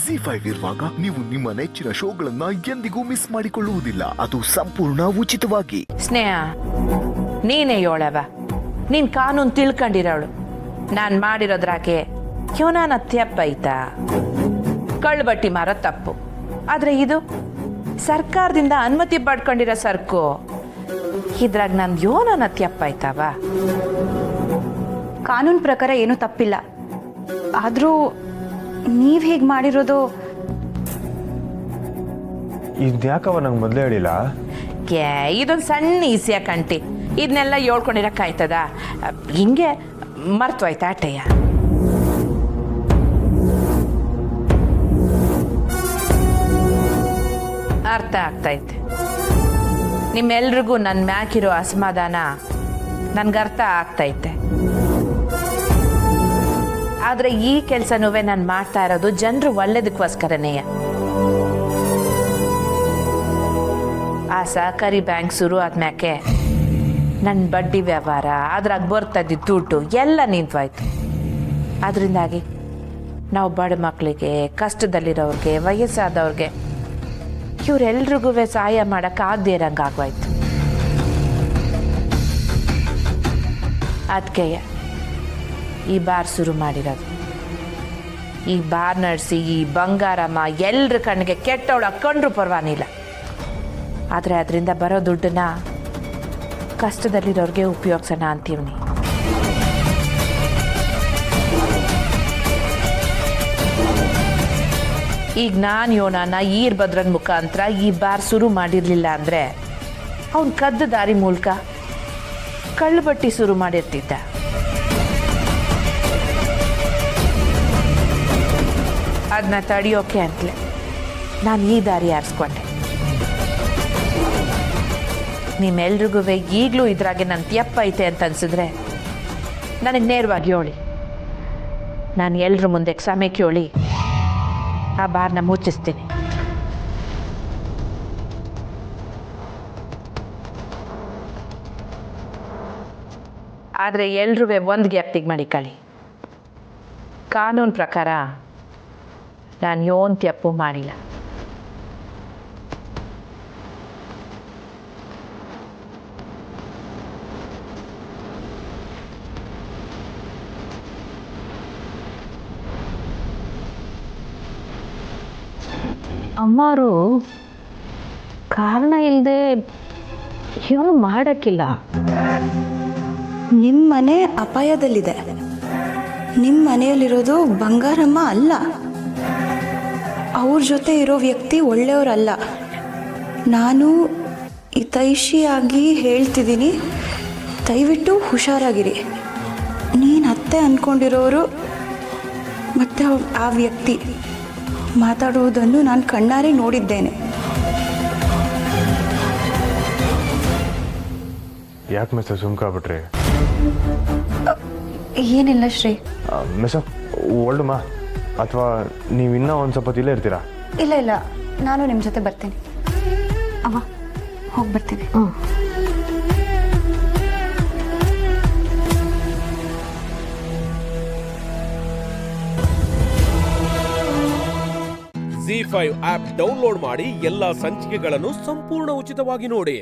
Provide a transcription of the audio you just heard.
ZEE5 ಇರುವಾಗ ನೀವು ನಿಮ್ಮ ನೆಚ್ಚಿನ ಶೋಗಳನ್ನ ಎಂದಿಗೂ ಮಿಸ್ ಮಾಡಿಕೊಳ್ಳುವುದಿಲ್ಲ. ಅದು ಸಂಪೂರ್ಣ ಉಚಿತವಾಗಿ. ಸ್ನೇಹ, ನೀನೇ ಹೇಳವ. ನೀನ್ ಕಾನೂನು ತಿಳ್ಕೊಂಡಿರೋಳು. ನಾನ್ ಮಾಡಿರೋದ್ರಾಗೆ ಇವನಾನ ತಪ್ಪ ಐತಾ? ಕಳ್ಬಟ್ಟಿ ಮಾರೋ ತಪ್ಪು. ಆದ್ರೆ ಇದು ಸರ್ಕಾರದಿಂದ ಅನುಮತಿ ಪಡ್ಕೊಂಡಿರೋ ಸರ್ಕು. ಇದ್ರಾಗ ನಂದು ಯೋನನ ತಪ್ಪ ಆಯ್ತಾವ? ಕಾನೂನು ಪ್ರಕಾರ ಏನೂ ತಪ್ಪಿಲ್ಲ. ಆದರೂ ನೀವು ಹೇಗೆ ಮಾಡಿರೋದು? ಇದ್ಯಾಕವ ನಂಗೆ ಮೊದಲೇ ಹೇಳಿಲ್ಲ? ಇದೊಂದು ಸಣ್ಣ ಈಸಿಯ ಕಂಟಿ. ಇದನ್ನೆಲ್ಲ ಹೇಳ್ಕೊಂಡಿರಕ್ಕಾಯ್ತದ? ಹಿಂಗೆ ಮರ್ತೋಯ್ತಾ ಆಟಯ್ಯ? ಅರ್ಥ ಆಗ್ತೈತೆ. ನಿಮ್ಮೆಲ್ರಿಗೂ ನನ್ನ ಮ್ಯಾಕಿರೋ ಅಸಮಾಧಾನ ನನ್ಗೆ ಅರ್ಥ ಆಗ್ತೈತೆ. ಆದ್ರೆ ಈ ಕೆಲಸನೂ ನಾನು ಮಾಡ್ತಾ ಇರೋದು ಜನರು ಒಳ್ಳೇದಕ್ಕೋಸ್ಕರನೇ. ಆ ಸಹಕಾರಿ ಬ್ಯಾಂಕ್ ಶುರು ಆದ್ಮ್ಯಾಕೆ ನನ್ನ ಬಡ್ಡಿ ವ್ಯವಹಾರ, ಅದ್ರಾಗ ಬರ್ತದ್ದು ದುಡ್ಡು ಎಲ್ಲ ನಿಂತೋಯ್ತು. ಅದರಿಂದಾಗಿ ನಾವು ಬಡ ಮಕ್ಕಳಿಗೆ, ಕಷ್ಟದಲ್ಲಿರೋರಿಗೆ, ವಯಸ್ಸಾದವ್ರಿಗೆ ಇವರೆಲ್ರಿಗೂ ಸಹಾಯ ಮಾಡೋಕ್ಕಾಗದೇ ಇರೋಂಗೆ ಆಗೋಯ್ತು. ಅದಕ್ಕೆ ಈ ಬಾರ್ ಶುರು ಮಾಡಿರೋದು. ಈ ಬಾರ್ ನಡೆಸಿ ಈ ಬಂಗಾರಮ್ಮ ಎಲ್ರ ಕಣ್ಣಿಗೆ ಕೆಟ್ಟವಳು ಹಾಕ್ಕೊಂಡ್ರು ಪರವಾಗಿಲ್ಲ. ಆದರೆ ಅದರಿಂದ ಬರೋ ದುಡ್ಡನ್ನ ಕಷ್ಟದಲ್ಲಿರೋರಿಗೆ ಉಪಯೋಗಿಸೋಣ ಅಂತೀವ್ನಿ. ಈಗ ನಾನು ಯೋನಾನ ಈರ್ಭದ್ರನ್ ಮುಖಾಂತರ ಈ ಬಾರ್ ಶುರು ಮಾಡಿರಲಿಲ್ಲ ಅಂದರೆ ಅವನು ಕದ್ದ ದಾರಿ ಮೂಲಕ ಕಳ್ಳುಬಟ್ಟಿ ಶುರು ಮಾಡಿರ್ತಿದ್ದ. ಅದನ್ನ ತಡೆಯೋಕೆ ಅಂತಲೇ ನಾನು ಈ ದಾರಿ ಆರಿಸ್ಕೊಂಡೆ. ನಿಮ್ಮೆಲ್ರಿಗೂ ಈಗಲೂ ಇದ್ರಾಗೆ ನನ್ನ ತಪ್ಪ ಐತೆ ಅಂತ ಅನ್ಸಿದ್ರೆ ನನಗೆ ನೇರವಾಗಿ ಹೇಳಿ. ನಾನು ಎಲ್ರ ಮುಂದೆ ಕ್ಷಮೆ ಕೇಳಿ ಆ ಬಾರ್ನ ಮುಚ್ಚಿಸ್ತೀನಿ. ಆದರೆ ಎಲ್ರೂ ಒಂದು ಗ್ಯಾಪ್ತಿಗೆ ಮಾಡಿಕೊಳ್ಳಿ. ಕಾನೂನು ಪ್ರಕಾರ ನಾನು ಯೋನ್ ತಪ್ಪು ಮಾಡಿಲ್ಲ. ಅಮ್ಮರು ಕಾರಣ ಇಲ್ಲದೆ ಏನು ಮಾಡೋಕ್ಕಿಲ್ಲ. ನಿಮ್ಮ ಮನೆ ಅಪಾಯದಲ್ಲಿದೆ. ನಿಮ್ಮ ಮನೆಯಲ್ಲಿರೋದು ಬಂಗಾರಮ್ಮ ಅಲ್ಲ. ಅವ್ರ ಜೊತೆ ಇರೋ ವ್ಯಕ್ತಿ ಒಳ್ಳೆಯವರಲ್ಲ. ನಾನು ಹಿತೈಷಿಯಾಗಿ ಹೇಳ್ತಿದ್ದೀನಿ, ದಯವಿಟ್ಟು ಹುಷಾರಾಗಿರಿ. ನೀನು ಅತ್ತೆ ಅಂದ್ಕೊಂಡಿರೋರು ಮತ್ತು ಆ ವ್ಯಕ್ತಿ ಮಾತಾಡುವುದನ್ನು ನಾನು ಕಣ್ಣಾರೆ ನೋಡಿದ್ದೇನೆ. ಯಾಕೆ ಮಿಸ್ ಸುಮ್ಕಾಗ್ಬಿಟ್ರಿ? ಏನಿಲ್ಲ ಶ್ರೀ. ಮಿಸ್ ಒಳ್ಳುಮ್ಮ, ಅಥವಾ ನೀವು ಇನ್ನೂ ಒಂದು ಸ್ವಲ್ಪ ಇಲ್ಲೇ ಇರ್ತೀರಾ? ಇಲ್ಲ ಇಲ್ಲ, ನಾನು ನಿಮ್ಮ ಜೊತೆ ಬರ್ತೀನಿ. ಅವ್ವ, ಹೋಗಿ ಬರ್ತೀನಿ. ZEE5 ಆಪ್ ಡೌನ್ಲೋಡ್ ಮಾಡಿ ಎಲ್ಲಾ ಸಂಚಿಕೆಗಳನ್ನು ಸಂಪೂರ್ಣ ಉಚಿತವಾಗಿ ನೋಡಿ.